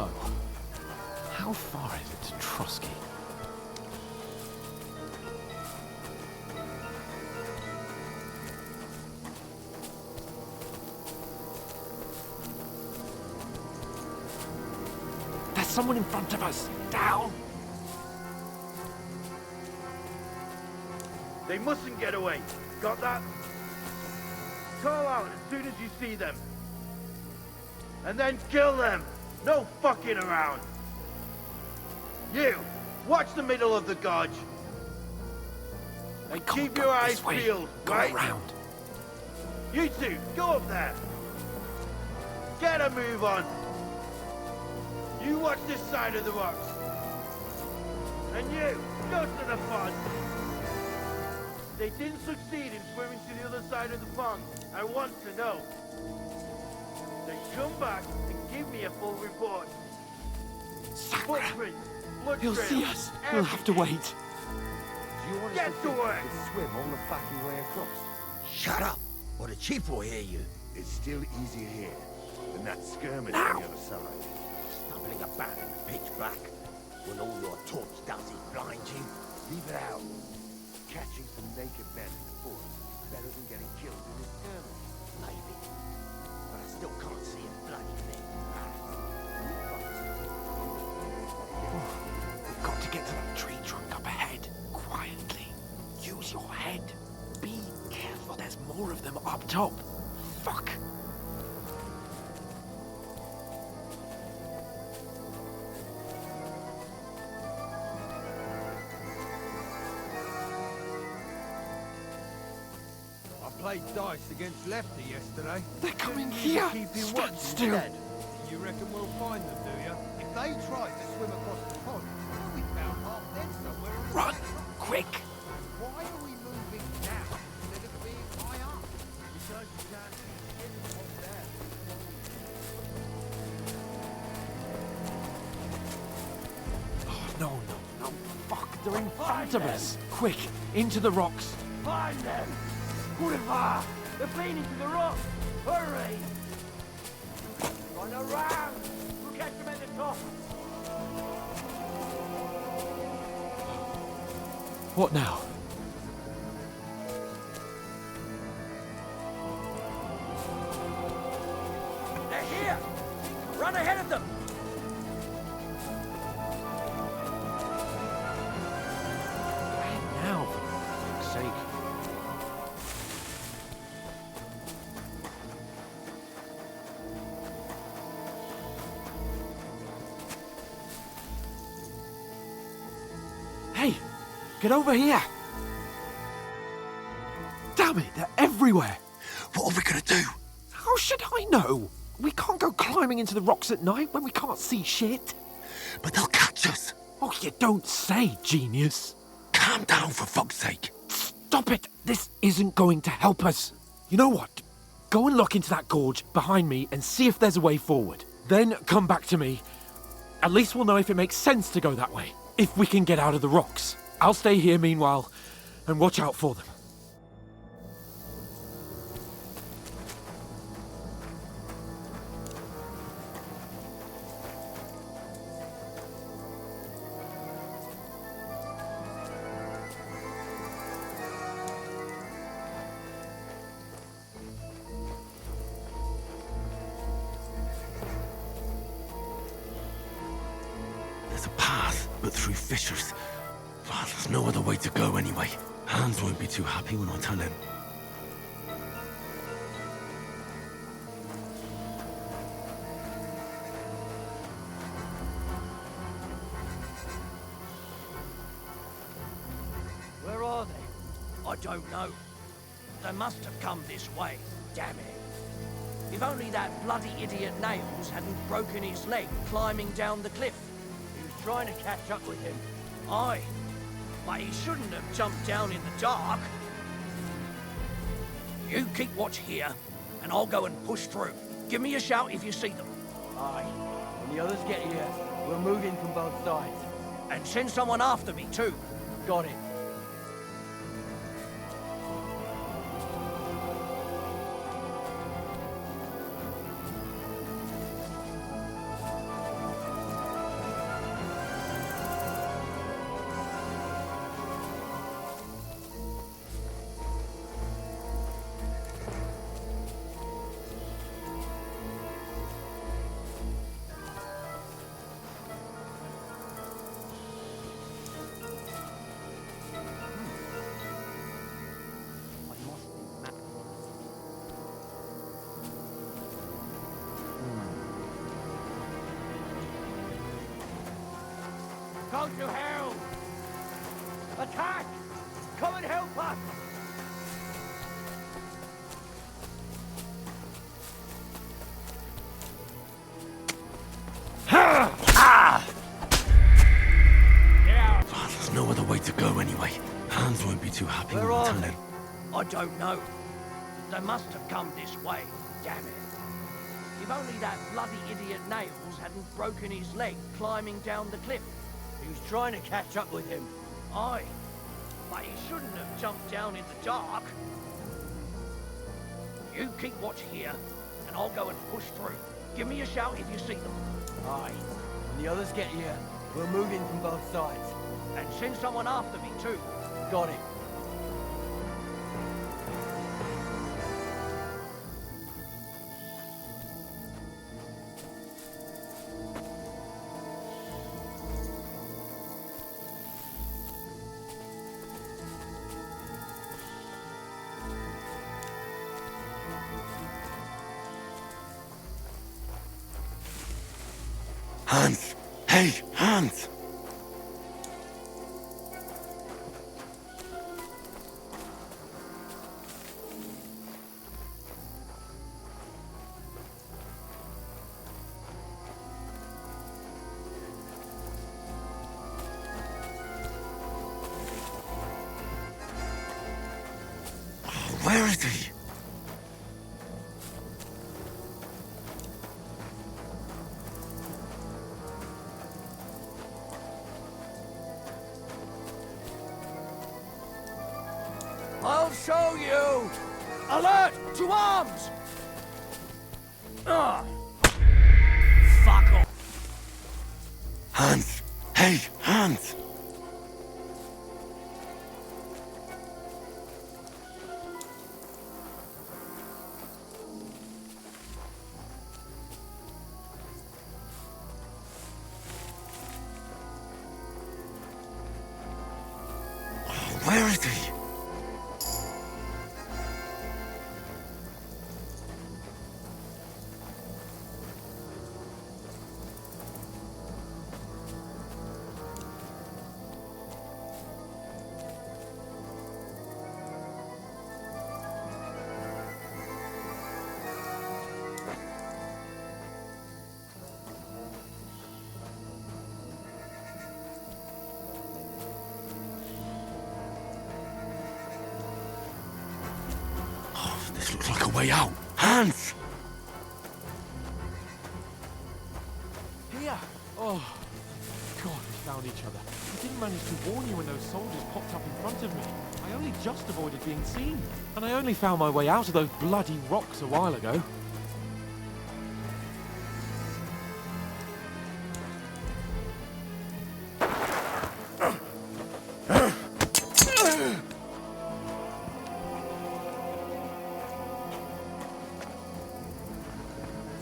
So, how far is it to Trotsky? There's someone in front of us! Down! They mustn't get away. Got that? Call out as soon as you see them. And then kill them. No fucking around. You, watch the middle of the gorge. And keep your eyes peeled, right? Go around. You two, go up there. Get a move on. You watch this side of the rocks. And you, go to the pond. They didn't succeed in swimming to the other side of the pond. I want to know. Then come back and give me a full report. Sakura! Footprints, blood He'll trails, see us. We'll have to wait. Do you want us Get to to think work. you can swim all the fucking way across? Shut up, or the chief will hear you. It's still easier here than that skirmish Now. on the other side. Stumbling about in the pitch black, when all your torch does is blind you. Leave it out. Catching some naked men in the forest is better than getting killed in a skirmish. Maybe. But I still can't see a bloody thing. We've got to get to that tree trunk up ahead. Quietly. Use your head. Be careful, there's more of them up top. Fuck. I played dice against Lefty yesterday. They're coming here. Stand still. You reckon we'll find them, do you? If they tried to swim across the pond, we found half dead somewhere. on the Run! bank. Quick! Why are we moving now instead of being high up? Because you can't see anything up there. Oh, no. Fuck, they're in front of us. Quick, into the rocks. Find them! Hurrah! They're playing into the rock! Hurry! Run around! We'll catch them at the top! What now? They're here! Run ahead of them! Where now, for fuck's sake? Hey, get over here! Damn it, they're everywhere! What are we gonna do? How should I know? We can't go climbing into the rocks at night when we can't see shit. But they'll catch us. Oh, you don't say, genius. Calm down, for fuck's sake. Stop it! This isn't going to help us. You know what? Go and look into that gorge behind me and see if there's a way forward. Then come back to me. At least we'll know if it makes sense to go that way. If we can get out of the rocks. I'll stay here meanwhile and watch out for them. There's a path, but through fissures. Well, there's no other way to go anyway. Hans won't be too happy when I tell him. Where are they? I don't know. They must have come this way. Damn it. If only that bloody idiot Nails hadn't broken his leg climbing down the cliff. He was trying to catch up with him. Aye. But he shouldn't have jumped down in the dark. You keep watch here, and I'll go and push through. Give me a shout if you see them. Aye. When the others get here, we'll move in from both sides. And send someone after me, too. Got it. Go to hell! Attack! Come and help us! Well, there's no other way to go anyway. Hans won't be too happy Where when I are tell they? him. I don't know. They must have come this way. Damn it. If only that bloody idiot Nails hadn't broken his leg climbing down the cliff. He was trying to catch up with him. Aye. But he shouldn't have jumped down in the dark. You keep watch here, and I'll go and push through. Give me a shout if you see them. Aye. When the others get here, we'll move in from both sides. And send someone after me too. Got it. Hans! Hey, Hans! Where is he? I'll show you! Alert! To arms! Fuck off! Hans! Hey, Hans! Where is he? This looks like a way out. Hans! Here! Oh, God, we found each other. I didn't manage to warn you when those soldiers popped up in front of me. I only just avoided being seen. And I only found my way out of those bloody rocks a while ago.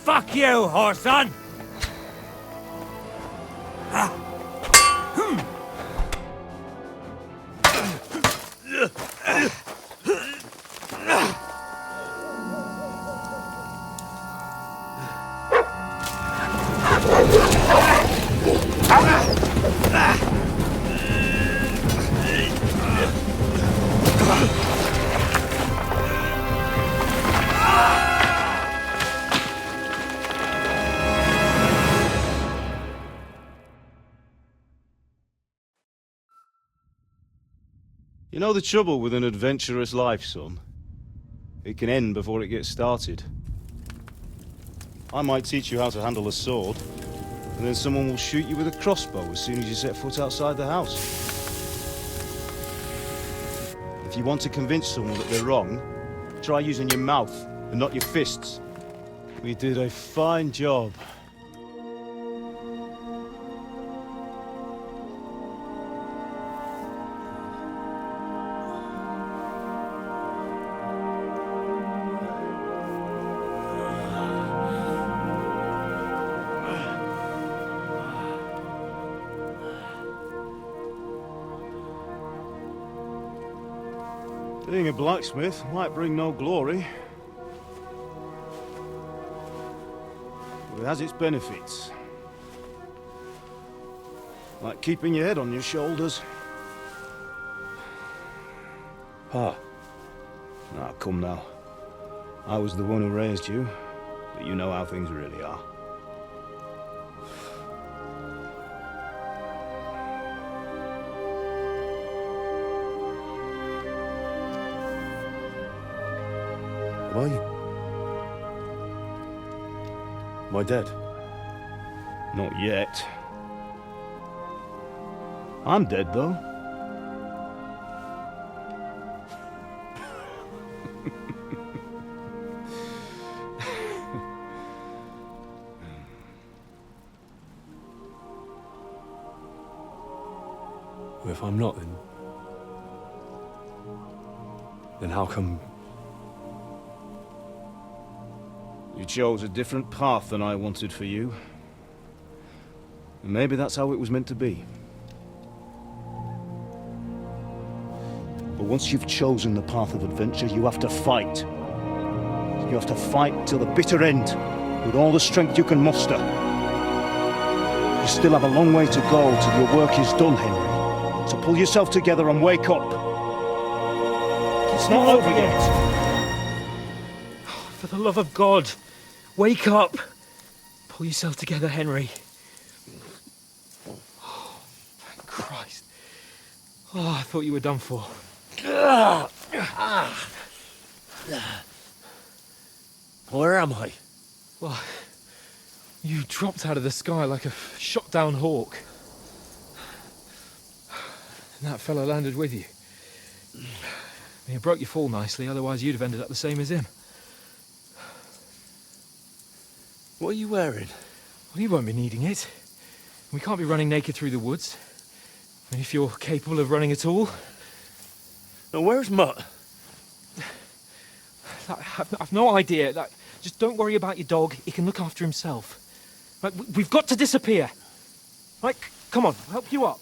Fuck you, whoreson! You know the trouble with an adventurous life, son? It can end before it gets started. I might teach you how to handle a sword, and then someone will shoot you with a crossbow as soon as you set foot outside the house. If you want to convince someone that they're wrong, try using your mouth and not your fists. We did a fine job. Being a blacksmith might bring no glory, but it has its benefits. Like keeping your head on your shoulders. Pa. Now, come now. I was the one who raised you, but you know how things really are. Am I dead? Not yet. I'm dead, though. Well, if I'm not, then how come... You chose a different path than I wanted for you. And maybe that's how it was meant to be. But once you've chosen the path of adventure, you have to fight. You have to fight till the bitter end, with all the strength you can muster. You still have a long way to go till your work is done, Henry. So pull yourself together and wake up. It's not over yet. For the love of God, wake up! Pull yourself together, Henry. Oh, thank Christ. Oh, I thought you were done for. Where am I? Well, you dropped out of the sky like a shot-down hawk. And that fella landed with you. You broke your fall nicely, otherwise you'd have ended up the same as him. What are you wearing? Well, you won't be needing it. We can't be running naked through the woods. And if you're capable of running at all... Now, where's Mutt? I've no idea. Just don't worry about your dog. He can look after himself. We've got to disappear. Come on, I'll help you up.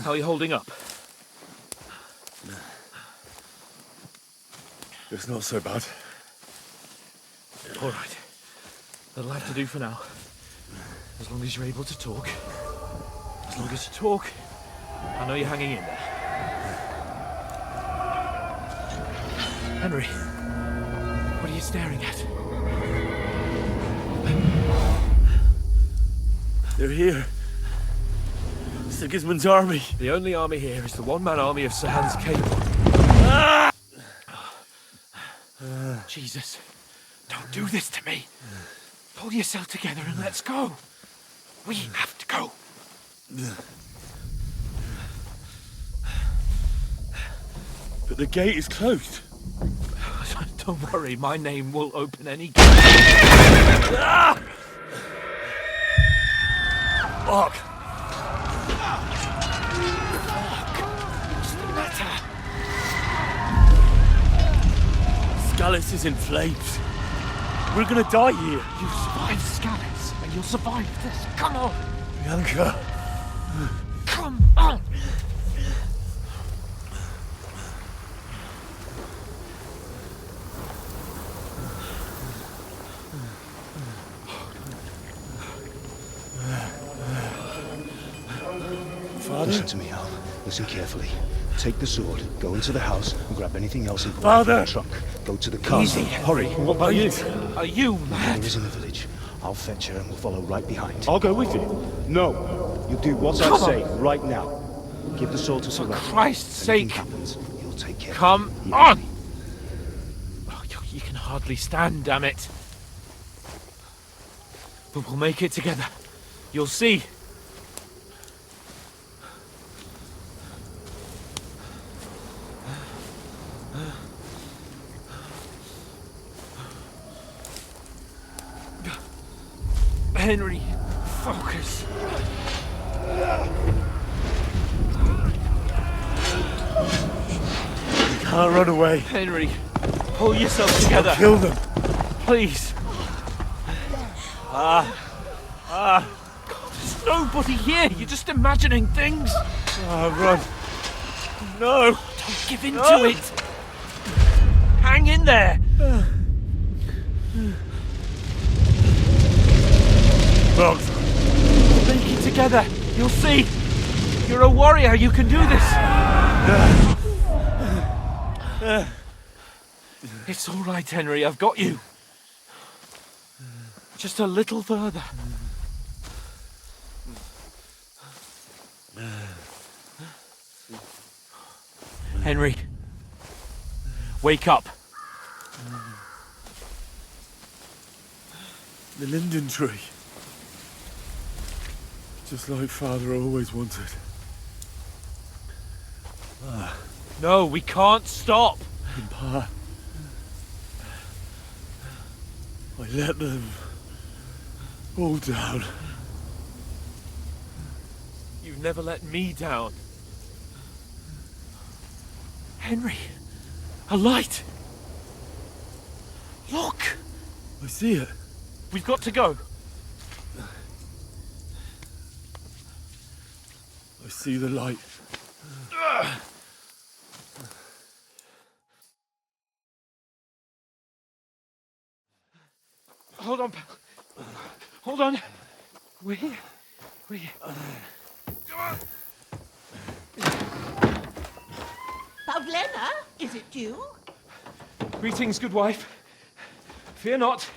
How are you holding up? It's not so bad. All right. That'll have to do for now. As long as you're able to talk. As long as you talk, I know you're hanging in there. Henry, what are you staring at? They're here. Sigismund's army. The only army here is the one-man army of Sir Hans Cable. Jesus, don't do this to me. Pull yourself together and let's go. We have to go. But the gate is closed. Don't worry, my name will open any gate. Fuck! What's the matter? Skalitz is in flames. We're gonna die here. You survived Skalitz, and you'll survive this. Come on! Bianca. Come on! Listen to me, Al. Listen carefully. Take the sword, go into the house, and grab anything else important Father! from the trunk. Go to the car. Easy. Hurry. What about you? Are you Mother mad? is in the village. I'll fetch her and we'll follow right behind. I'll go with you. No. You do what I Come say on. right now. Give the sword to Sir Roger. Christ's If anything sake. happens, he'll take care Come of it. on! Oh, you can hardly stand, damn it. But we'll make it together. You'll see. Henry, focus. We can't run away. Henry, Pull yourself together. Kill them. Please. There's nobody here. You're just imagining things. Run. No. Don't give in to it. Hang in there. Bugs. Make it together. You'll see. You're a warrior. You can do this. It's all right, Henry. I've got you. Just a little further. Henry, wake up. The linden tree. Just like Father always wanted. No, we can't stop. And Pa, I let them all down. You've never let me down. Henry, a light. Look, I see it. we've got to go. I see the light. Hold on, pal. Hold on. We're here. We're here. Come on. Pavlena, is it you? Greetings, good wife. Fear not.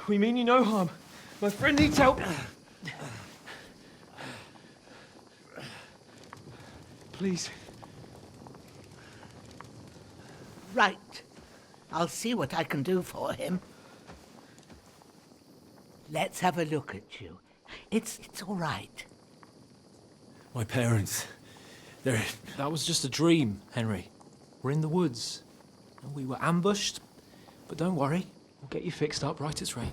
We mean you no harm. My friend needs help. Please. Right. I'll see what I can do for him. Let's have a look at you. It's all right. My parents. That was just a dream, Henry. We're in the woods. And we were ambushed. But don't worry. We'll get you fixed up right as rain.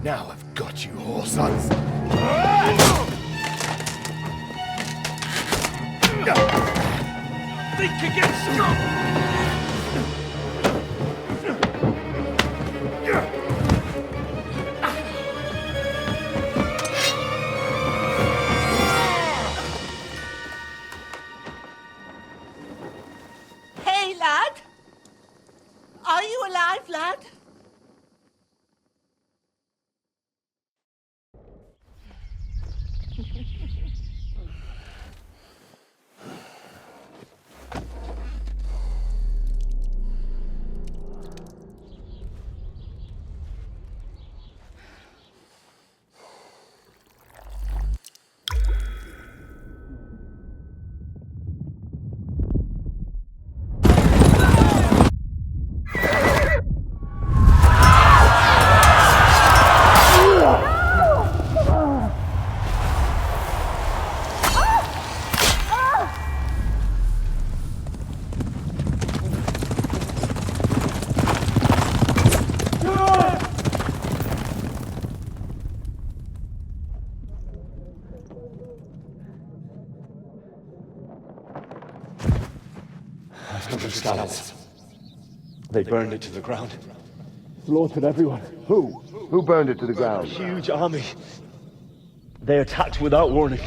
Now I've got you, whore sons. Think again, Scott! Hey, lad! Are you alive, lad? Henry of Skalitz. They burned it to the ground. Slaughtered everyone. Who? Who burned it to the ground? Huge army. They attacked without warning.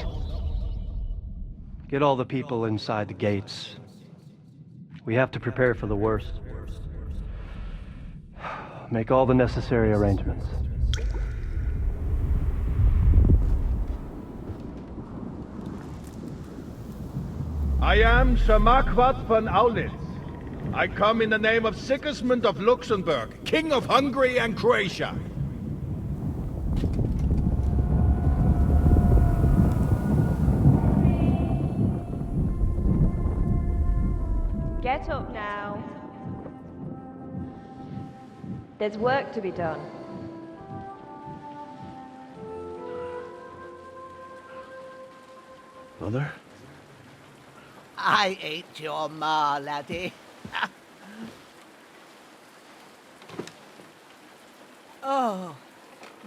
Get all the people inside the gates. We have to prepare for the worst. Make all the necessary arrangements. I am Sir Marquardt von Aulitz. I come in the name of Sigismund of Luxembourg, King of Hungary and Croatia. Get up now. There's work to be done. Mother? I ain't your ma, laddie. Oh,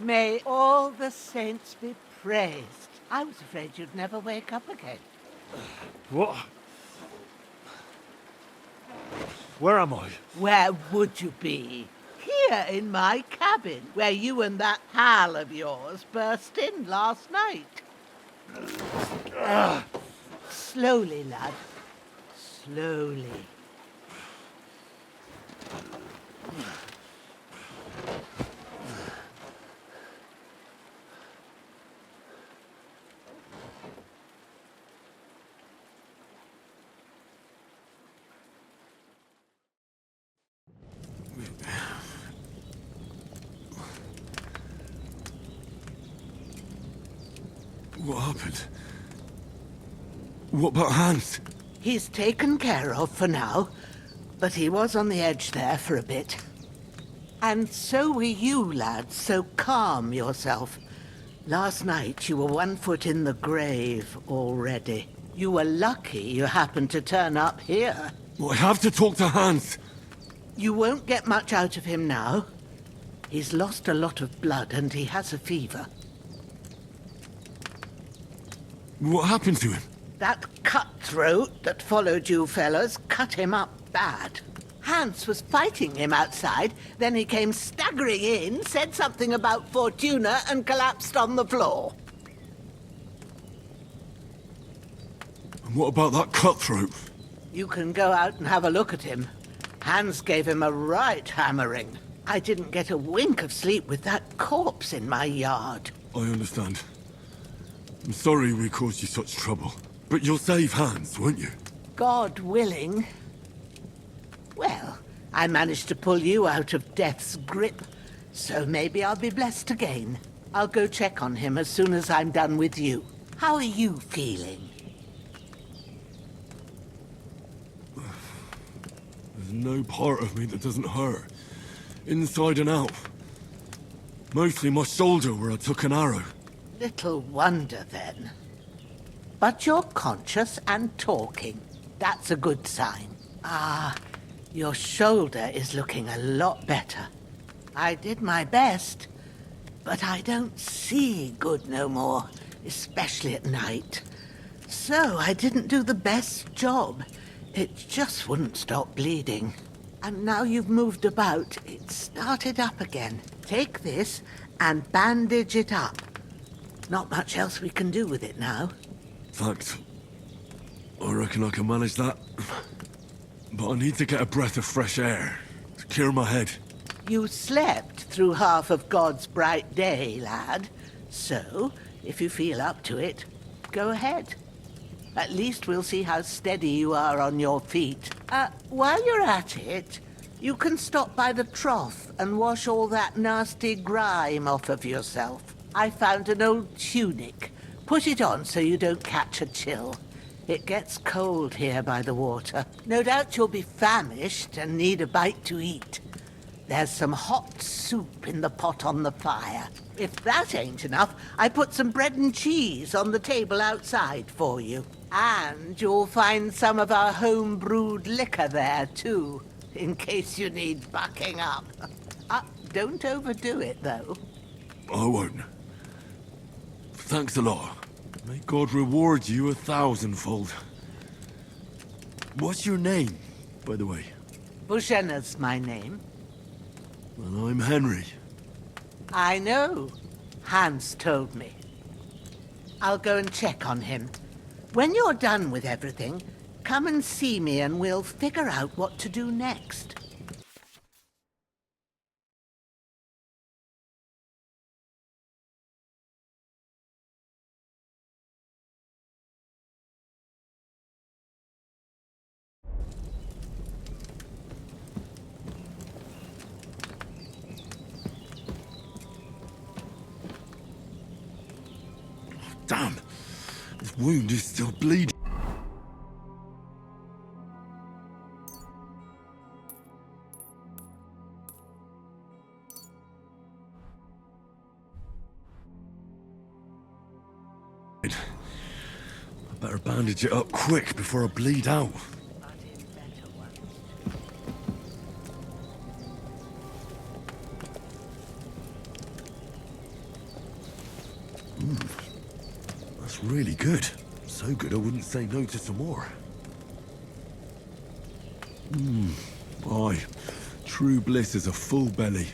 may all the saints be praised. I was afraid you'd never wake up again. What? Where am I? Where would you be? Here in my cabin, where you and that pal of yours burst in last night. Slowly, lad. Slowly. What happened? What about Hans? He's taken care of for now, but he was on the edge there for a bit. And so were you, lad, so calm yourself. Last night you were 1 foot in the grave already. You were lucky you happened to turn up here. Well, I have to talk to Hans. You won't get much out of him now. He's lost a lot of blood and he has a fever. What happened to him? That cutthroat that followed you fellas cut him up bad. Hans was fighting him outside, then he came staggering in, said something about Fortuna, and collapsed on the floor. And what about that cutthroat? You can go out and have a look at him. Hans gave him a right hammering. I didn't get a wink of sleep with that corpse in my yard. I understand. I'm sorry we caused you such trouble. But you'll save Hans, won't you? God willing. Well, I managed to pull you out of death's grip, so maybe I'll be blessed again. I'll go check on him as soon as I'm done with you. How are you feeling? There's no part of me that doesn't hurt. Inside and out. Mostly my shoulder where I took an arrow. Little wonder then. But you're conscious and talking. That's a good sign. Ah, your shoulder is looking a lot better. I did my best, but I don't see good no more, especially at night. So I didn't do the best job. It just wouldn't stop bleeding. And now you've moved about, it started up again. Take this and bandage it up. Not much else we can do with it now. Thanks. I reckon I can manage that. But I need to get a breath of fresh air to clear my head. You slept through half of God's bright day, lad. So, if you feel up to it, go ahead. At least we'll see how steady you are on your feet. While you're at it, you can stop by the trough and wash all that nasty grime off of yourself. I found an old tunic. Put it on so you don't catch a chill. It gets cold here by the water. No doubt you'll be famished and need a bite to eat. There's some hot soup in the pot on the fire. If that ain't enough, I put some bread and cheese on the table outside for you. And you'll find some of our home-brewed liquor there, too, in case you need bucking up. Don't overdo it, though. I won't. Thanks a lot. May God reward you 1,000-fold. What's your name, by the way? Bushenna's my name. Well, I'm Henry. I know. Hans told me. I'll go and check on him. When you're done with everything, come and see me and we'll figure out what to do next. Damn! This wound is still bleeding. I better bandage it up quick before I bleed out. That's really good. So good I wouldn't say no to some more. Aye, true bliss is a full belly.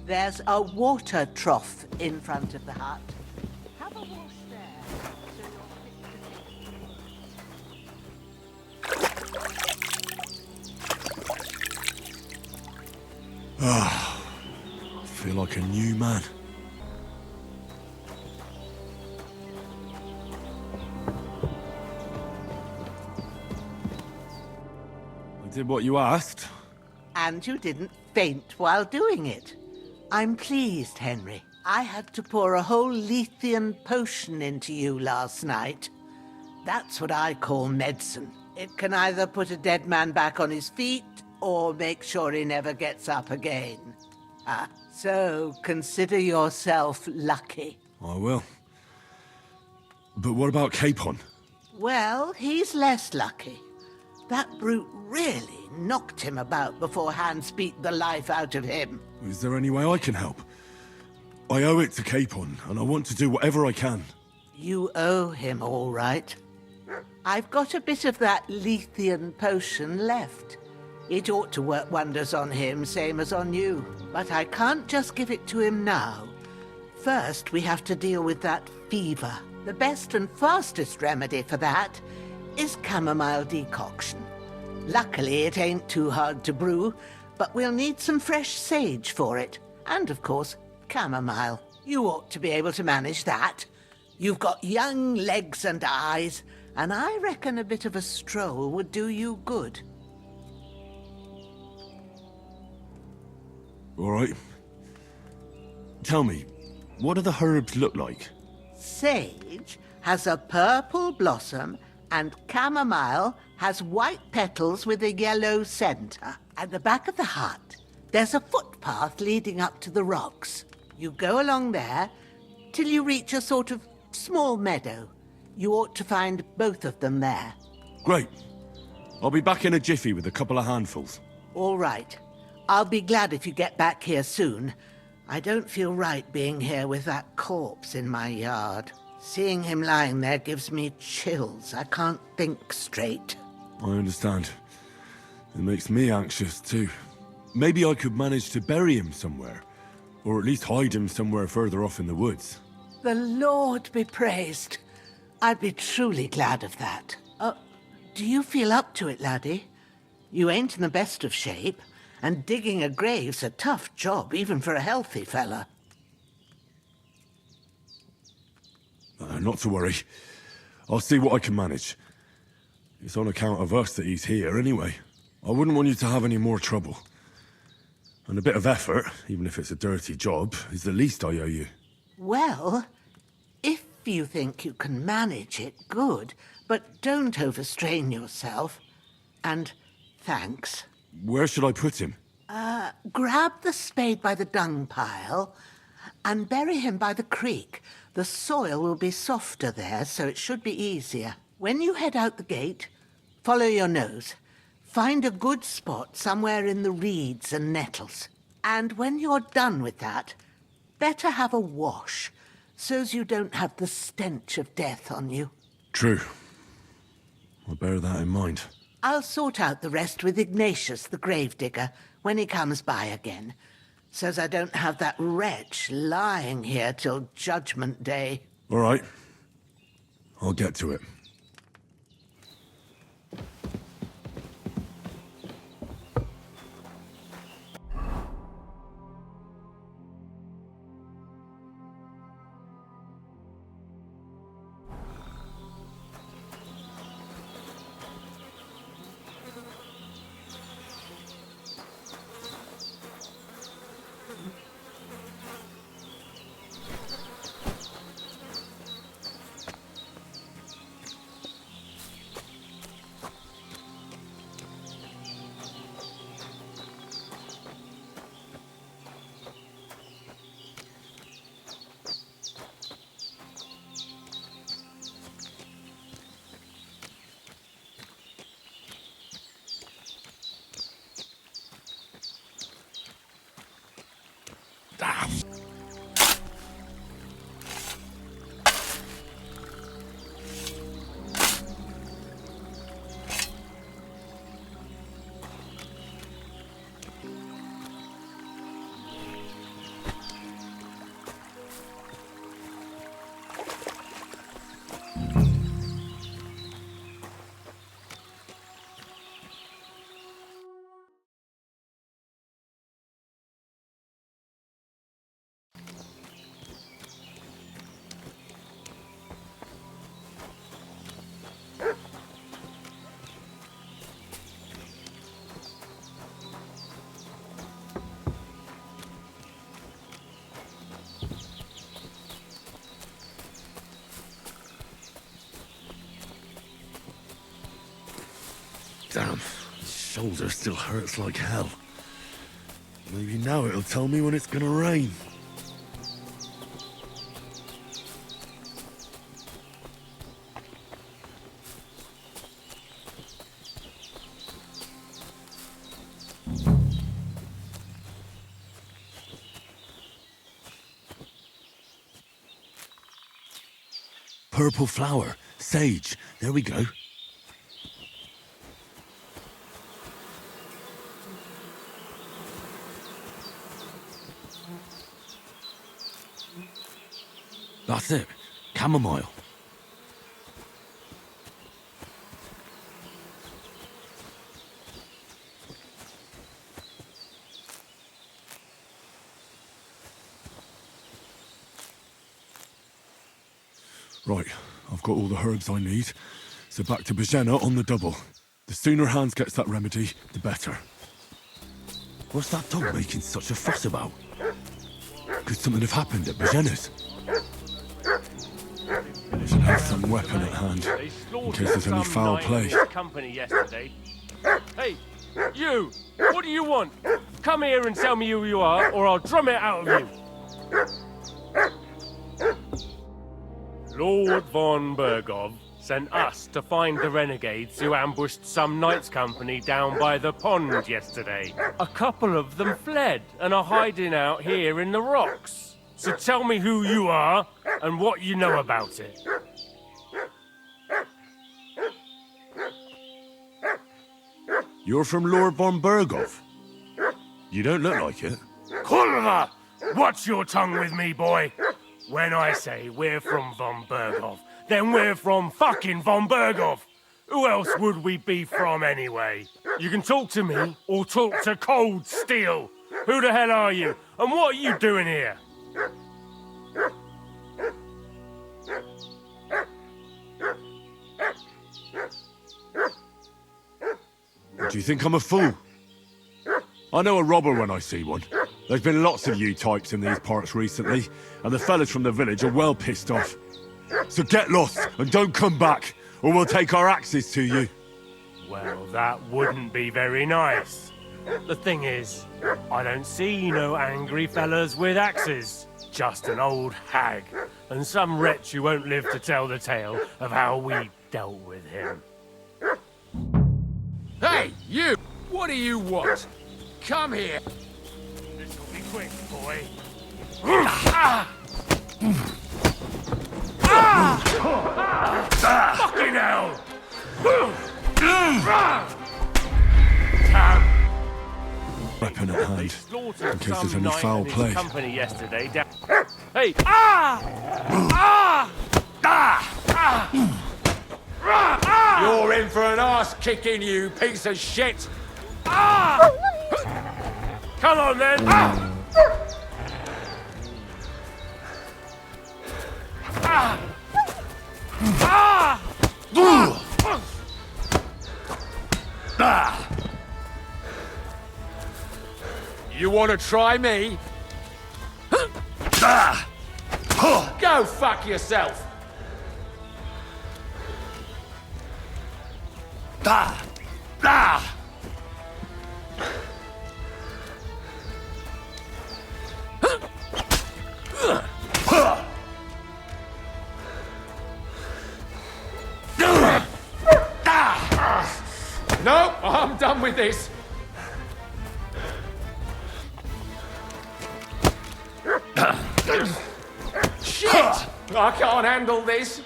There's a water trough in front of the hut. Have a wash there, so you're Ah, I feel like a new man. I did what you asked. And you didn't faint while doing it. I'm pleased, Henry. I had to pour a whole Lethean potion into you last night. That's what I call medicine. It can either put a dead man back on his feet or make sure he never gets up again. So consider yourself lucky. I will. But what about Capon? Well, he's less lucky. That brute really knocked him about before Hans beat the life out of him. Is there any way I can help? I owe it to Capon, and I want to do whatever I can. You owe him, all right. I've got a bit of that Lethean potion left. It ought to work wonders on him, same as on you. But I can't just give it to him now. First, we have to deal with that fever. The best and fastest remedy for that is chamomile decoction. Luckily, it ain't too hard to brew, but we'll need some fresh sage for it. And, of course, chamomile. You ought to be able to manage that. You've got young legs and eyes, and I reckon a bit of a stroll would do you good. All right. Tell me, what do the herbs look like? Sage has a purple blossom, and chamomile has white petals with a yellow center. At the back of the hut, there's a footpath leading up to the rocks. You go along there till you reach a sort of small meadow. You ought to find both of them there. Great. I'll be back in a jiffy with a couple of handfuls. All right. I'll be glad if you get back here soon. I don't feel right being here with that corpse in my yard. Seeing him lying there gives me chills. I can't think straight. I understand. It makes me anxious too. Maybe I could manage to bury him somewhere. Or at least hide him somewhere further off in the woods. The Lord be praised. I'd be truly glad of that. Do you feel up to it, laddie? You ain't in the best of shape, and digging a grave's a tough job, even for a healthy fella. Not to worry. I'll see what I can manage. It's on account of us that he's here anyway. I wouldn't want you to have any more trouble. And a bit of effort, even if it's a dirty job, is the least I owe you. Well, if you think you can manage it, good. But don't overstrain yourself. And thanks. Where should I put him? Grab the spade by the dung pile and bury him by the creek. The soil will be softer there, so it should be easier. When you head out the gate, follow your nose. Find a good spot somewhere in the reeds and nettles. And when you're done with that, better have a wash, so's you don't have the stench of death on you. True. I'll bear that in mind. I'll sort out the rest with Ignatius, the gravedigger, when he comes by again, so's I don't have that wretch lying here till Judgment Day. All right. I'll get to it. Damn, shoulder still hurts like hell. Maybe now it'll tell me when it's gonna rain. Purple flower, sage, there we go. That's it, chamomile. Right, I've got all the herbs I need, so back to Bejena on the double. The sooner Hans gets that remedy, the better. What's that dog making such a fuss about? Could something have happened at Bejena's? I should have some weapon at hand, in case there's any foul play. Company yesterday. Hey, you! What do you want? Come here and tell me who you are, or I'll drum it out of you. Lord von Bergov sent us to find the renegades who ambushed some knights' company down by the pond yesterday. A couple of them fled and are hiding out here in the rocks. So tell me who you are and what you know about it. You're from Lord von Bergov? You don't look like it. Kulva! Watch your tongue with me, boy! When I say we're from von Bergov, then we're from fucking von Bergov! Who else would we be from anyway? You can talk to me, or talk to cold steel! Who the hell are you, and what are you doing here? Do you think I'm a fool? I know a robber when I see one. There's been lots of you types in these parts recently, and the fellas from the village are well pissed off. So get lost and don't come back, or we'll take our axes to you. Well, that wouldn't be very nice. The thing is, I don't see no angry fellas with axes. Just an old hag, and some wretch who won't live to tell the tale of how we dealt with him. Hey, you! What do you want? Come here! This'll be quick, boy. Fucking hell! Weapon at hand, in case there's any foul play. Company yesterday. Hey! You're in for an arse kicking, you piece of shit! Come on then! You want to try me? Go fuck yourself! No, I'm done with this. Shit! I can't handle this.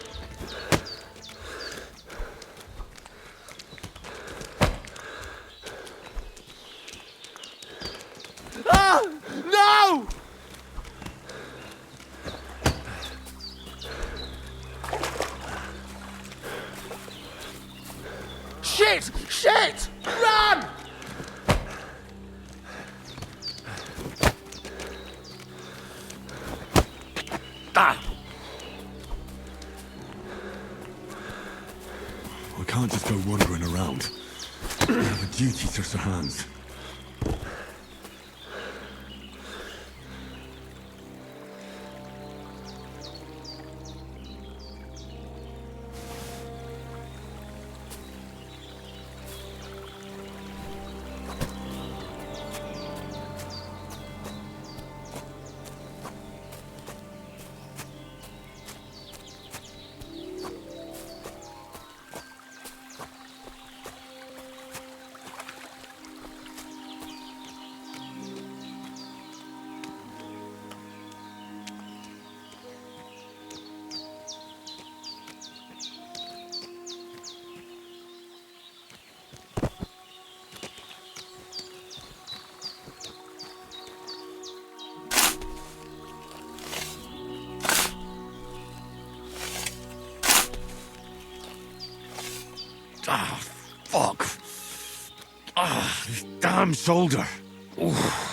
No! Shit! Shit! Run! I can't just go wandering around. I have a duty to Sir Hans. damn shoulder. Oof.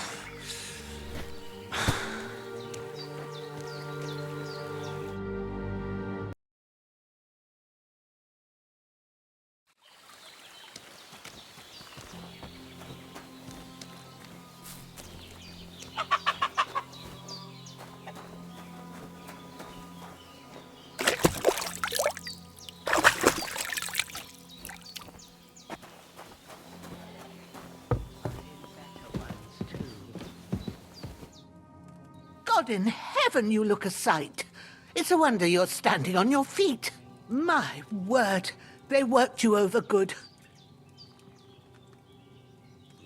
God in heaven, you look a sight. It's a wonder you're standing on your feet. My word, they worked you over good.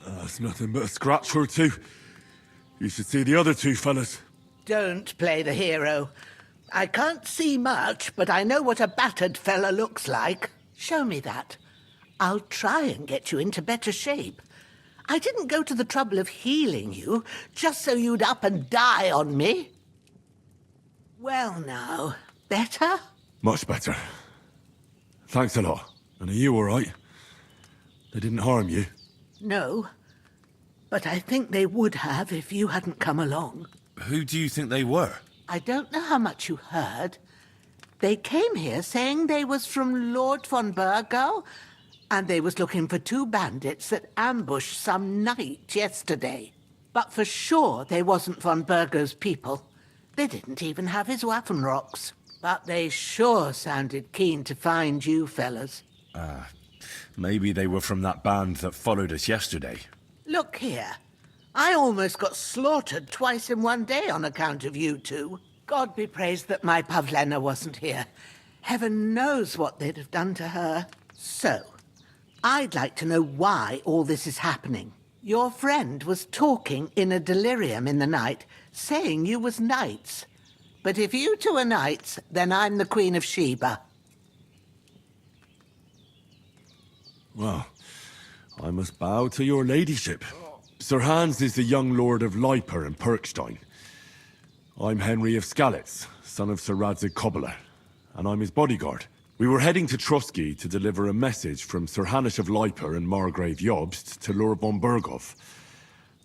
That's nothing but a scratch or two. You should see the other two fellas. Don't play the hero. I can't see much, but I know what a battered fella looks like. Show me that. I'll try and get you into better shape. I didn't go to the trouble of healing you, just so you'd up and die on me. Well now, better? Much better. Thanks a lot. And are you all right? They didn't harm you? No, but I think they would have if you hadn't come along. Who do you think they were? I don't know how much you heard. They came here saying they was from Lord von Burgo, and they was looking for 2 bandits that ambushed some knight yesterday. But for sure they wasn't von Burgo's people. They didn't even have his Waffenrocks. But they sure sounded keen to find you fellas. Maybe they were from that band that followed us yesterday. Look here. I almost got slaughtered twice in one day on account of you two. God be praised that my Pavlena wasn't here. Heaven knows what they'd have done to her. So, I'd like to know why all this is happening. Your friend was talking in a delirium in the night, saying you was knights. But if you two are knights, then I'm the Queen of Sheba. Well, I must bow to your ladyship. Sir Hans is the young lord of Leiper and Perkstein. I'm Henry of Skalitz, son of Sir Radzig Kobyla, and I'm his bodyguard. We were heading to Trusky to deliver a message from Sir Hanish of Leiper and Margrave Jobst to Lord von Burgov.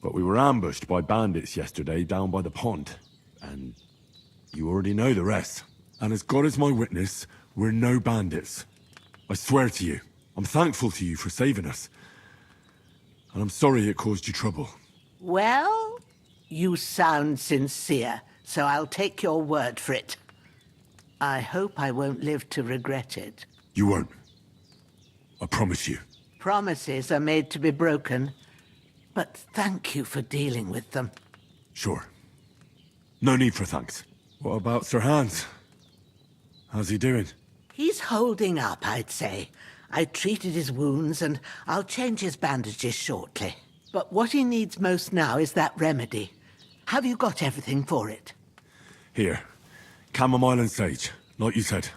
But we were ambushed by bandits yesterday down by the pond, and you already know the rest. And as God is my witness, we're no bandits. I swear to you, I'm thankful to you for saving us. And I'm sorry it caused you trouble. Well, you sound sincere, so I'll take your word for it. I hope I won't live to regret it. You won't. I promise you. Promises are made to be broken, but thank you for dealing with them. Sure. No need for thanks. What about Sir Hans? How's he doing? He's holding up, I'd say. I treated his wounds, and I'll change his bandages shortly. But what he needs most now is that remedy. Have you got everything for it? Here. Chamomile and sage, like you said.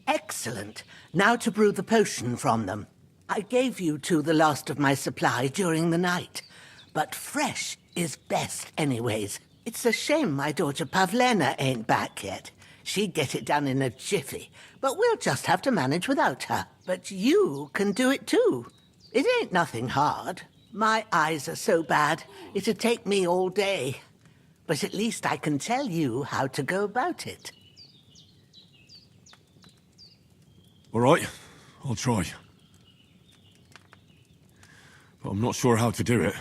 Excellent. Now to brew the potion from them. I gave you two the last of my supply during the night. But fresh is best anyways. It's a shame my daughter Pavlena ain't back yet. She'd get it done in a jiffy, but we'll just have to manage without her. But you can do it too. It ain't nothing hard. My eyes are so bad, it'd take me all day. But at least I can tell you how to go about it. All right, I'll try. But I'm not sure how to do it.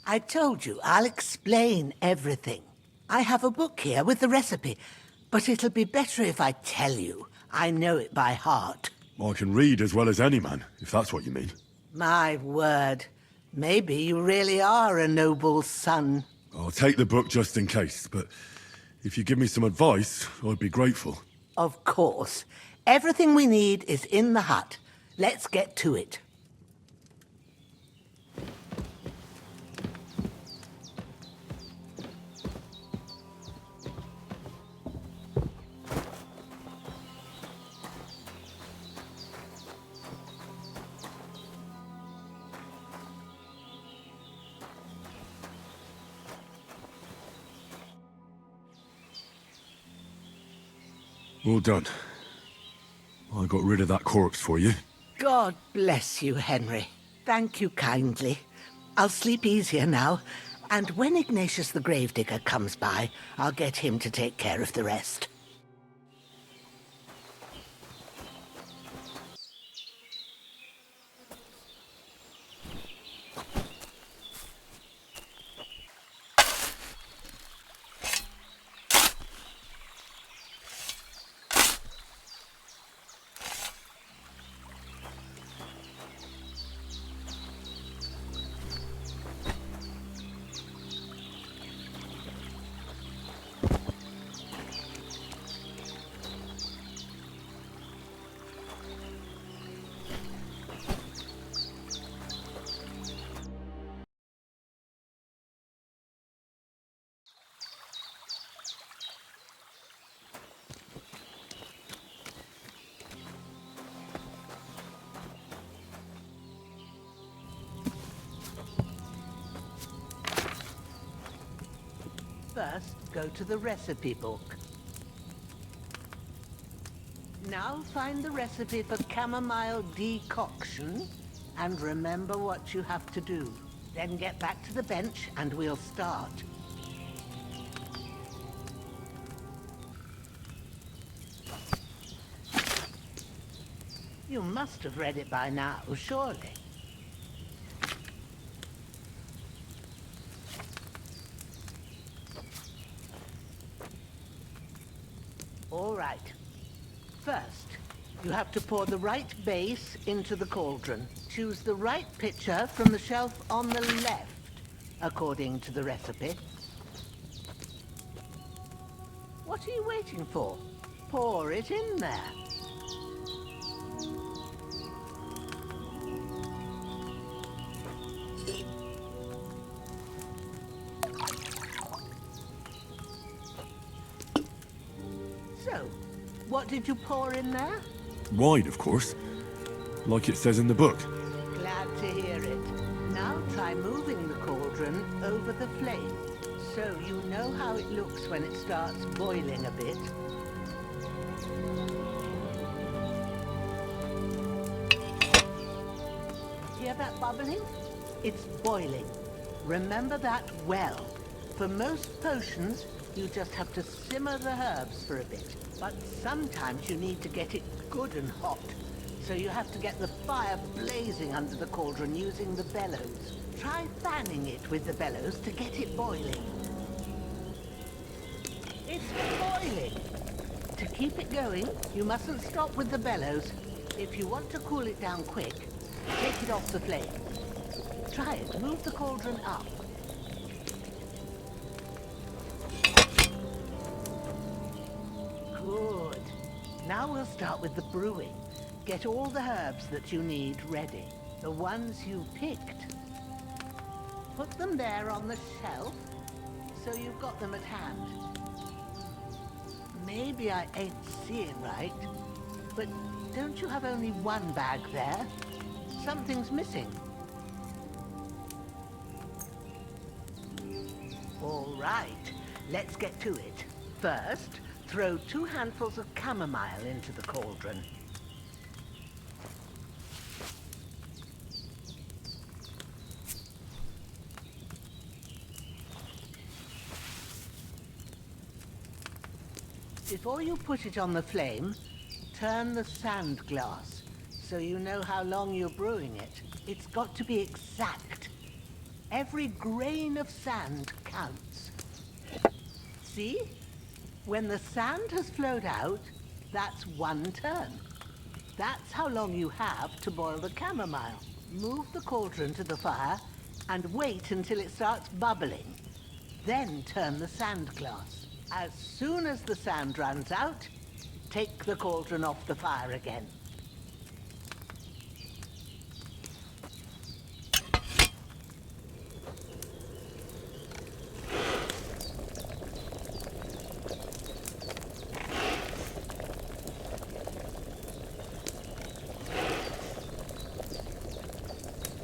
I told you, I'll explain everything. I have a book here with the recipe, but it'll be better if I tell you. I know it by heart. I can read as well as any man, if that's what you mean. My word. Maybe you really are a noble son. I'll take the book just in case, but if you give me some advice, I'd be grateful. Of course. Everything we need is in the hut. Let's get to it. All done. I got rid of that corpse for you. God bless you, Henry. Thank you kindly. I'll sleep easier now, and when Ignatius the Gravedigger comes by, I'll get him to take care of the rest. First, go to the recipe book. Now find the recipe for chamomile decoction, and remember what you have to do. Then get back to the bench and we'll start. You must have read it by now, surely. All right. First, you have to pour the right base into the cauldron. Choose the right pitcher from the shelf on the left, according to the recipe. What are you waiting for? Pour it in there. So, what did you pour in there? Wine, of course. Like it says in the book. Glad to hear it. Now try moving the cauldron over the flame, so you know how it looks when it starts boiling a bit. Hear that bubbling? It's boiling. Remember that well. For most potions, you just have to simmer the herbs for a bit. But sometimes you need to get it good and hot. So you have to get the fire blazing under the cauldron using the bellows. Try fanning it with the bellows to get it boiling. It's boiling! To keep it going, you mustn't stop with the bellows. If you want to cool it down quick, take it off the flame. Try it. Move the cauldron up. Good. Now we'll start with the brewing. Get all the herbs that you need ready. The ones you picked. Put them there on the shelf, so you've got them at hand. Maybe I ain't seeing right, but don't you have only one bag there? Something's missing. All right, let's get to it. First, throw 2 handfuls of chamomile into the cauldron. Before you put it on the flame, turn the sand glass so you know how long you're brewing it. It's got to be exact. Every grain of sand counts. See? When the sand has flowed out, that's 1 turn. That's how long you have to boil the chamomile. Move the cauldron to the fire and wait until it starts bubbling. Then turn the sand glass. As soon as the sand runs out, take the cauldron off the fire again.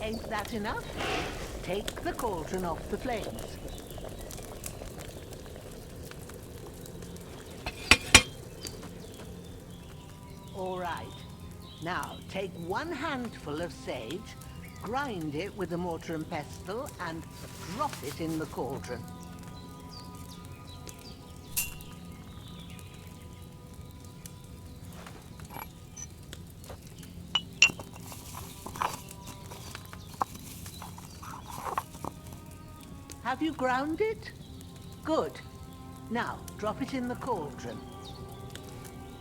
Ain't that enough? Take the cauldron off the flames. All right. Now, take 1 handful of sage, grind it with a mortar and pestle and drop it in the cauldron. Have you ground it? Good. Now, drop it in the cauldron.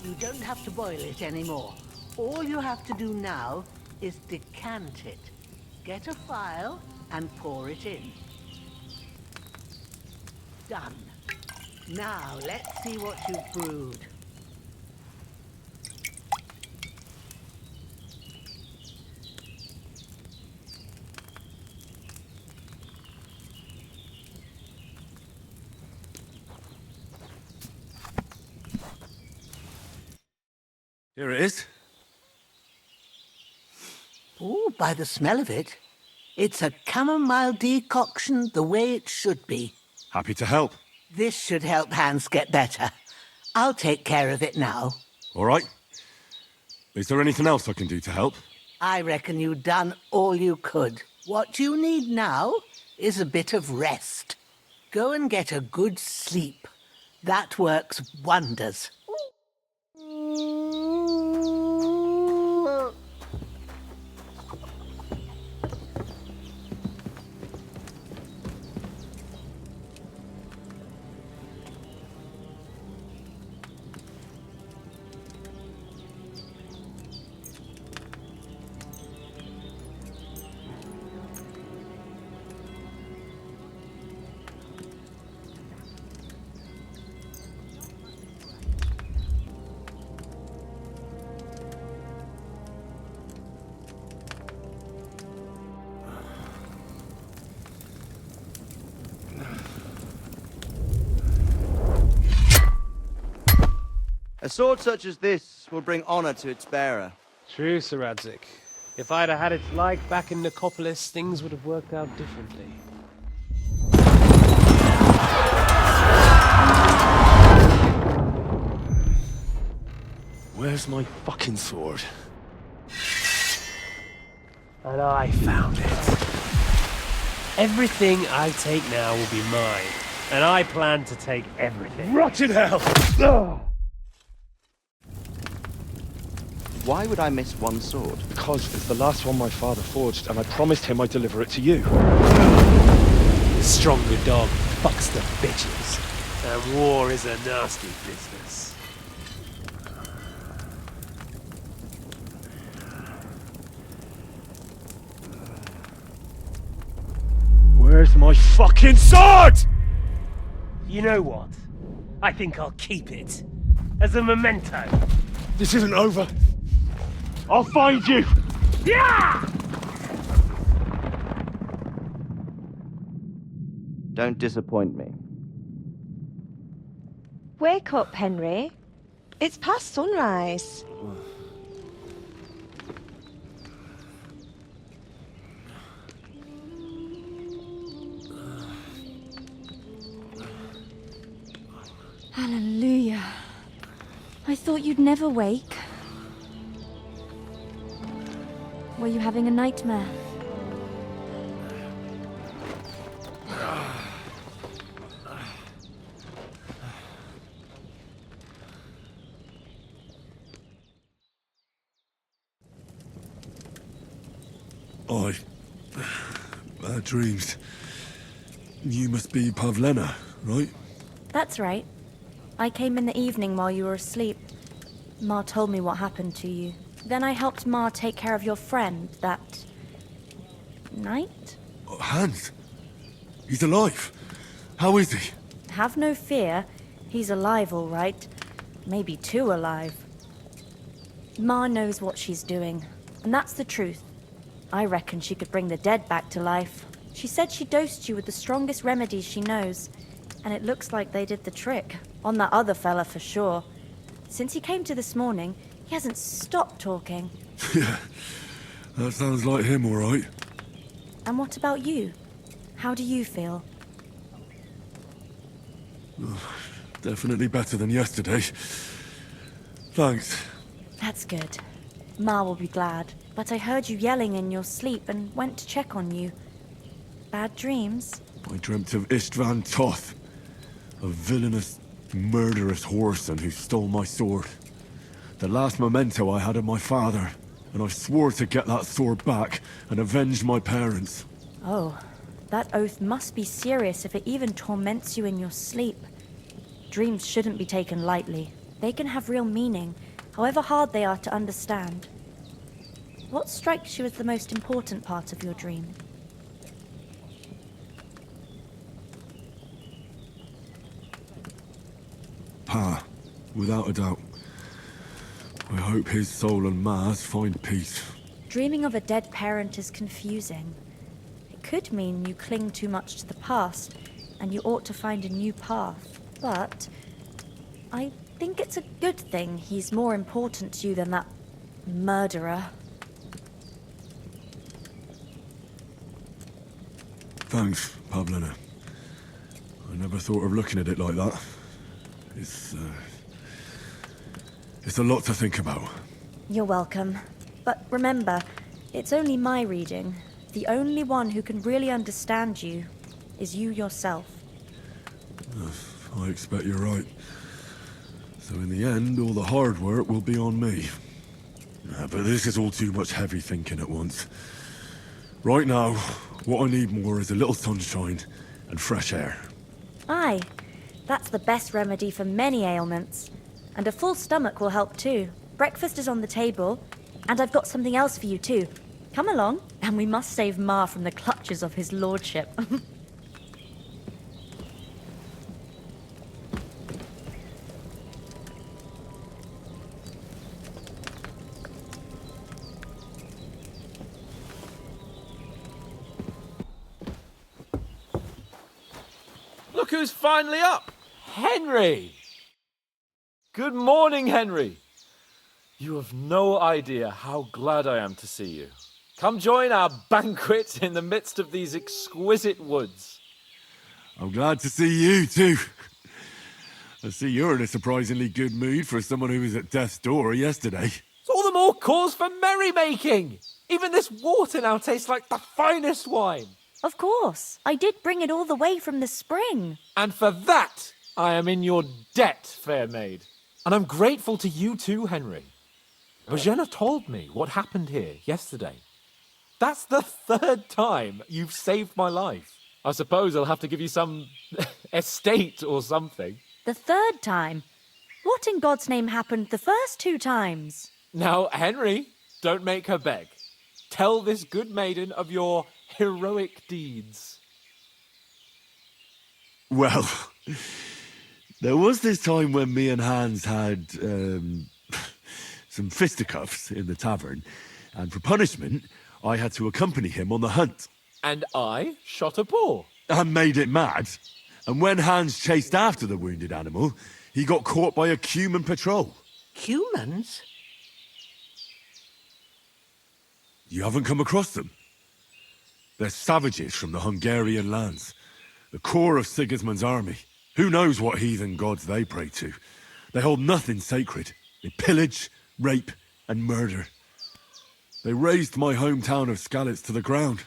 You don't have to boil it anymore. All you have to do now is decant it. Get a phial and pour it in. Done. Now, let's see what you've brewed. Here it is. Oh, by the smell of it, it's a chamomile decoction the way it should be. Happy to help. This should help Hans get better. I'll take care of it now. All right. Is there anything else I can do to help? I reckon you've done all you could. What you need now is a bit of rest. Go and get a good sleep. That works wonders. A sword such as this will bring honor to its bearer. True, Sir Radzik. If I'd have had its like back in Nicopolis, things would have worked out differently. Where's my fucking sword? And I found it. Everything I take now will be mine, and I plan to take everything. Rot in hell! Why would I miss one sword? Because it's the last one my father forged, and I promised him I'd deliver it to you. The stronger dog fucks the bitches, and war is a nasty business. Where's my fucking sword? You know what? I think I'll keep it as a memento. This isn't over. I'll find you! Yeah! Don't disappoint me. Wake up, Henry. It's past sunrise. Hallelujah. I thought you'd never wake. Were you having a nightmare? Bad dreams. You must be Pavlena, right? That's right. I came in the evening while you were asleep. Ma told me what happened to you. Then I helped Ma take care of your friend that night? Hans? He's alive. How is he? Have no fear. He's alive, all right. Maybe too alive. Ma knows what she's doing, and that's the truth. I reckon she could bring the dead back to life. She said she dosed you with the strongest remedies she knows, and it looks like they did the trick. On that other fella for sure. Since he came to this morning, he hasn't stopped talking. Yeah, that sounds like him, all right. And what about you? How do you feel? Definitely better than yesterday. Thanks. That's good. Ma will be glad. But I heard you yelling in your sleep and went to check on you. Bad dreams? I dreamt of Istvan Toth, a villainous, murderous whoreson who stole my sword. The last memento I had of my father, and I swore to get that sword back and avenge my parents. Oh, that oath must be serious if it even torments you in your sleep. Dreams shouldn't be taken lightly. They can have real meaning, however hard they are to understand. What strikes you as the most important part of your dream? Pa, without a doubt. I hope his soul and Ma's find peace. Dreaming of a dead parent is confusing. It could mean you cling too much to the past, and you ought to find a new path. But I think it's a good thing he's more important to you than that murderer. Thanks, Pavlina. I never thought of looking at it like that. It's a lot to think about. You're welcome. But remember, it's only my reading. The only one who can really understand you is you yourself. I expect you're right. So in the end, all the hard work will be on me. But this is all too much heavy thinking at once. Right now, what I need more is a little sunshine and fresh air. Aye, that's the best remedy for many ailments. And a full stomach will help too. Breakfast is on the table, and I've got something else for you too. Come along, and we must save Ma from the clutches of his lordship. Look who's finally up! Henry! Good morning, Henry. You have no idea how glad I am to see you. Come join our banquet in the midst of these exquisite woods. I'm glad to see you, too. I see you're in a surprisingly good mood for someone who was at death's door yesterday. It's all the more cause for merrymaking. Even this water now tastes like the finest wine. Of course. I did bring it all the way from the spring. And for that, I am in your debt, fair maid. And I'm grateful to you too, Henry. Bojena told me what happened here yesterday. That's the third time you've saved my life. I suppose I'll have to give you some estate or something. The third time? What in God's name happened the first 2 times? Now, Henry, don't make her beg. Tell this good maiden of your heroic deeds. Well, there was this time when me and Hans had some fisticuffs in the tavern, and for punishment, I had to accompany him on the hunt. And I shot a boar. And made it mad. And when Hans chased after the wounded animal, he got caught by a Cuman patrol. Humans? You haven't come across them? They're savages from the Hungarian lands. The core of Sigismund's army. Who knows what heathen gods they pray to? They hold nothing sacred. They pillage, rape, and murder. They razed my hometown of Skalitz to the ground.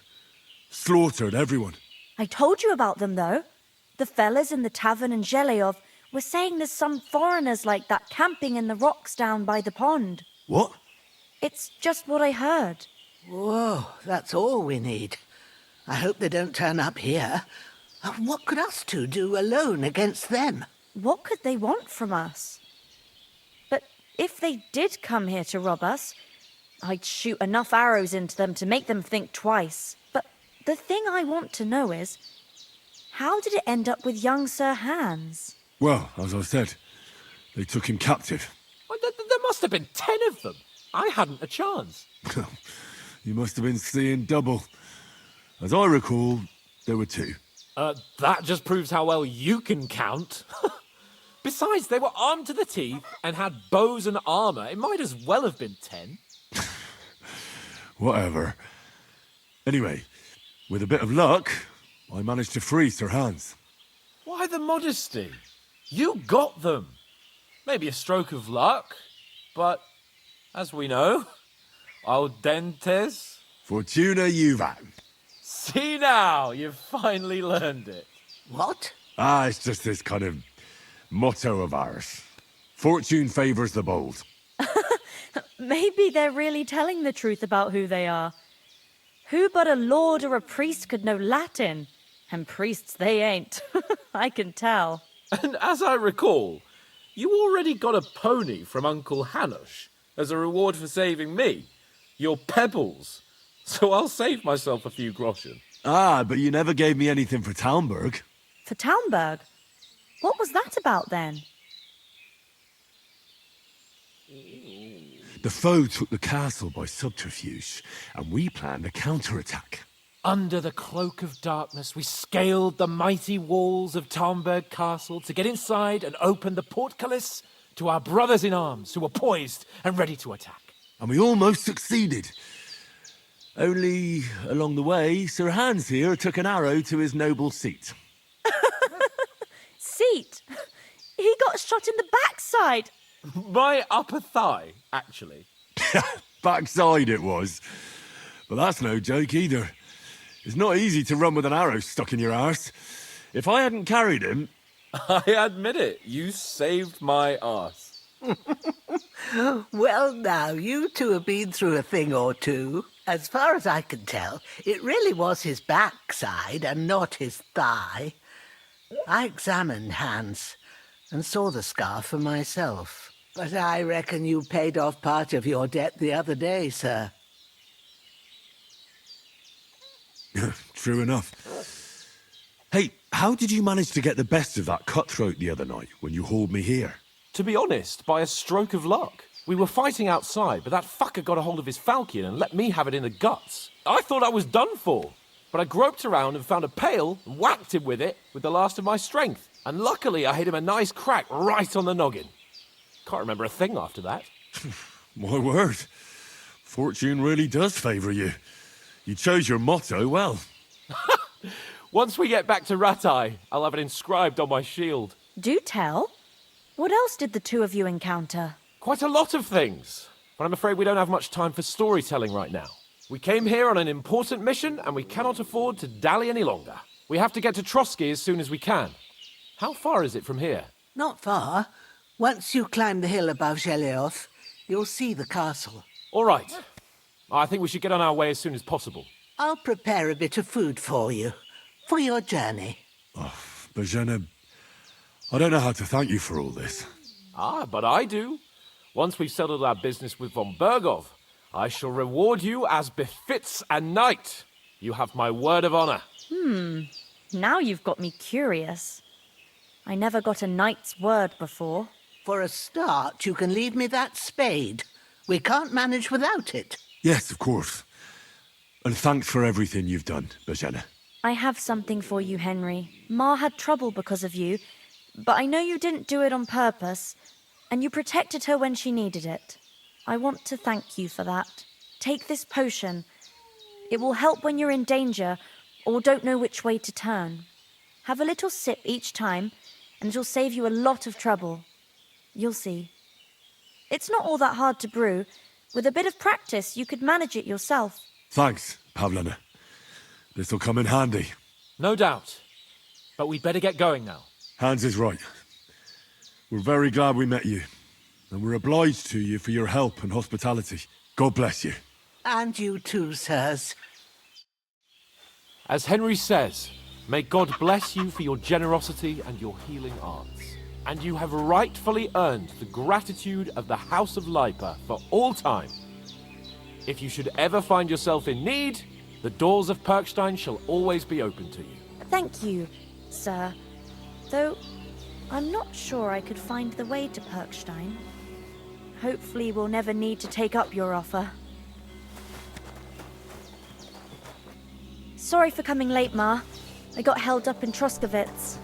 Slaughtered everyone. I told you about them, though. The fellas in the tavern in Zheleyov were saying there's some foreigners like that camping in the rocks down by the pond. What? It's just what I heard. Whoa, that's all we need. I hope they don't turn up here. What could us two do alone against them? What could they want from us? But if they did come here to rob us, I'd shoot enough arrows into them to make them think twice. But the thing I want to know is, how did it end up with young Sir Hans? Well, as I said, they took him captive. Well, there must have been 10 of them. I hadn't a chance. You must have been seeing double. As I recall, there were 2. That just proves how well you can count. Besides, they were armed to the teeth and had bows and armour. It might as well have been 10. Whatever. Anyway, with a bit of luck, I managed to free Sir Hans. Why the modesty? You got them. Maybe a stroke of luck, but as we know, Audentes? Fortuna juvat. See now, you've finally learned it. What? It's just this kind of motto of ours. Fortune favours the bold. Maybe they're really telling the truth about who they are. Who but a lord or a priest could know Latin? And priests they ain't. I can tell. And as I recall, you already got a pony from Uncle Hanush as a reward for saving me. Your pebbles. So I'll save myself a few groschen. But you never gave me anything for Talmberg. For Talmberg? What was that about then? The foe took the castle by subterfuge, and we planned a counterattack. Under the cloak of darkness, we scaled the mighty walls of Talmberg Castle to get inside and open the portcullis to our brothers in arms who were poised and ready to attack. And we almost succeeded. Only, along the way, Sir Hans here took an arrow to his noble seat. Seat? He got shot in the backside. My upper thigh, actually. Backside it was. But that's no joke either. It's not easy to run with an arrow stuck in your arse. If I hadn't carried him... I admit it, you saved my arse. Well, now, you two have been through a thing or two. As far as I can tell, it really was his backside and not his thigh. I examined Hans and saw the scar for myself. But I reckon you paid off part of your debt the other day, sir. True enough. Hey, how did you manage to get the best of that cutthroat the other night when you hauled me here? To be honest, by a stroke of luck. We were fighting outside, but that fucker got a hold of his falchion and let me have it in the guts. I thought I was done for, but I groped around and found a pail and whacked him with it with the last of my strength. And luckily I hit him a nice crack right on the noggin. Can't remember a thing after that. My word. Fortune really does favour you. You chose your motto well. Once we get back to Ratai, I'll have it inscribed on my shield. Do tell. What else did the two of you encounter? Quite a lot of things, but I'm afraid we don't have much time for storytelling right now. We came here on an important mission, and we cannot afford to dally any longer. We have to get to Trotsky as soon as we can. How far is it from here? Not far. Once you climb the hill above Geleoth, you'll see the castle. All right. I think we should get on our way as soon as possible. I'll prepare a bit of food for you, for your journey. Bozhena, I don't know how to thank you for all this. But I do. Once we've settled our business with von Bergov, I shall reward you as befits a knight. You have my word of honor. Now you've got me curious. I never got a knight's word before. For a start, you can leave me that spade. We can't manage without it. Yes, of course. And thanks for everything you've done, Bozhena. I have something for you, Henry. Ma had trouble because of you, but I know you didn't do it on purpose, and you protected her when she needed it. I want to thank you for that. Take this potion. It will help when you're in danger or don't know which way to turn. Have a little sip each time, and it'll save you a lot of trouble. You'll see. It's not all that hard to brew. With a bit of practice, you could manage it yourself. Thanks, Pavlena. This'll come in handy. No doubt. But we'd better get going now. Hans is right. We're very glad we met you. And we're obliged to you for your help and hospitality. God bless you. And you too, sirs. As Henry says, may God bless you for your generosity and your healing arts. And you have rightfully earned the gratitude of the House of Leipa for all time. If you should ever find yourself in need, the doors of Perkstein shall always be open to you. Thank you, sir. Though, I'm not sure I could find the way to Perkstein. Hopefully we'll never need to take up your offer. Sorry for coming late, Ma. I got held up in Troskowitz.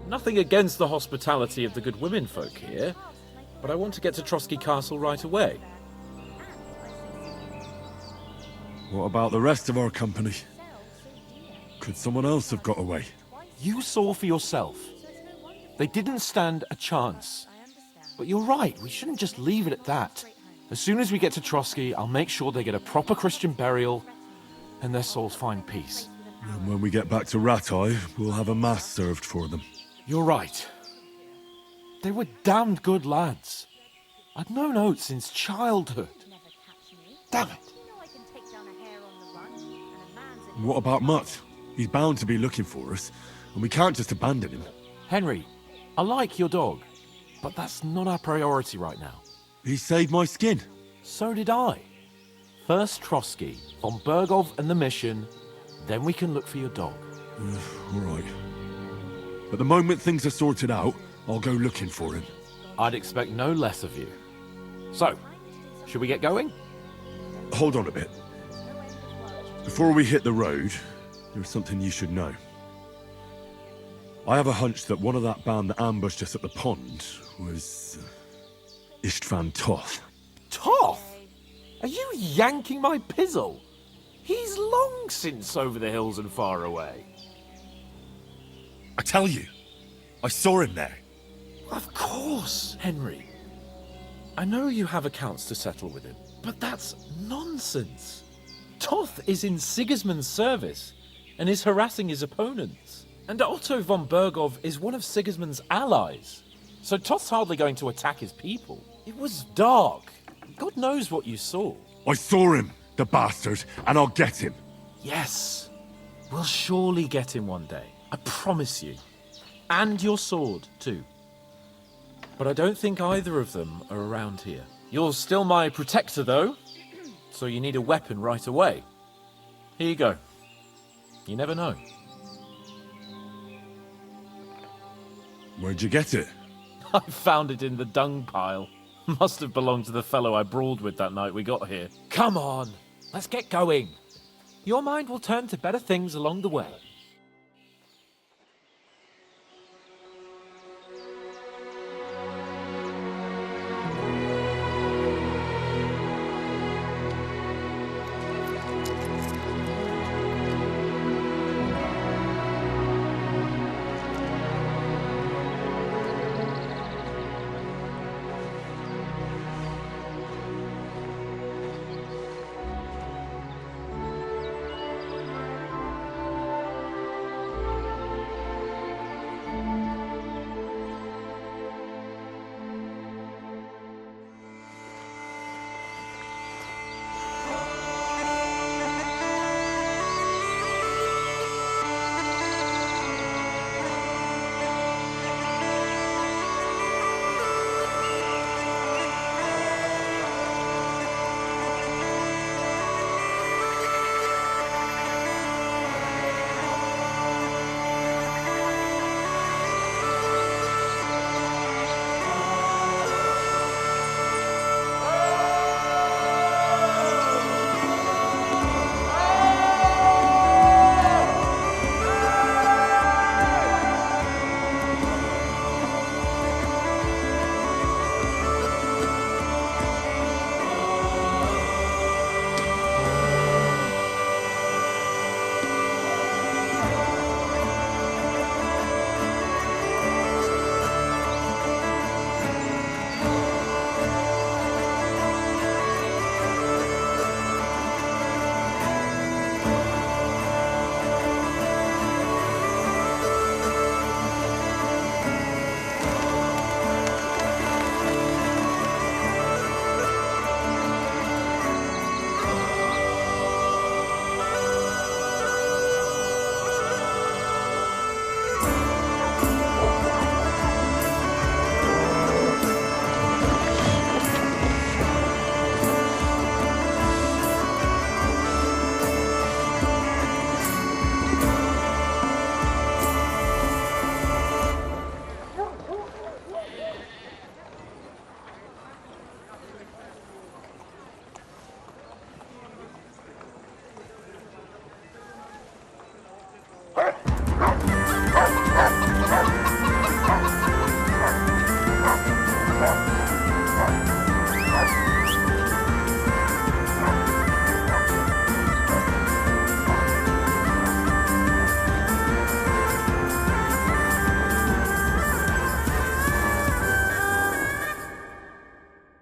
Nothing against the hospitality of the good women folk here, but I want to get to Trotsky Castle right away. What about the rest of our company? Could someone else have got away? You saw for yourself. They didn't stand a chance. But you're right, we shouldn't just leave it at that. As soon as we get to Trotsky, I'll make sure they get a proper Christian burial and their souls find peace. And when we get back to Ratai, we'll have a mass served for them. You're right. They were damned good lads. I'd known Oates since childhood. Damn it. What about Mutt? He's bound to be looking for us, and we can't just abandon him. Henry, I like your dog, but that's not our priority right now. He saved my skin. So did I. First Trotsky, von Bergov and the mission, then we can look for your dog. All right. But the moment things are sorted out, I'll go looking for him. I'd expect no less of you. So, should we get going? Hold on a bit. Before we hit the road, there's something you should know. I have a hunch that one of that band that ambushed us at the pond was Istvan Toth. Toth? Are you yanking my pizzle? He's long since over the hills and far away. I tell you, I saw him there. Of course, Henry. I know you have accounts to settle with him, but that's nonsense. Toth is in Sigismund's service and is harassing his opponents. And Otto von Bergov is one of Sigismund's allies. So Toth's hardly going to attack his people. It was dark. God knows what you saw. I saw him, the bastard, and I'll get him. Yes. We'll surely get him one day. I promise you. And your sword, too. But I don't think either of them are around here. You're still my protector, though. So you need a weapon right away. Here you go. You never know. Where'd you get it? I found it in the dung pile. Must have belonged to the fellow I brawled with that night we got here. Come on, let's get going. Your mind will turn to better things along the way.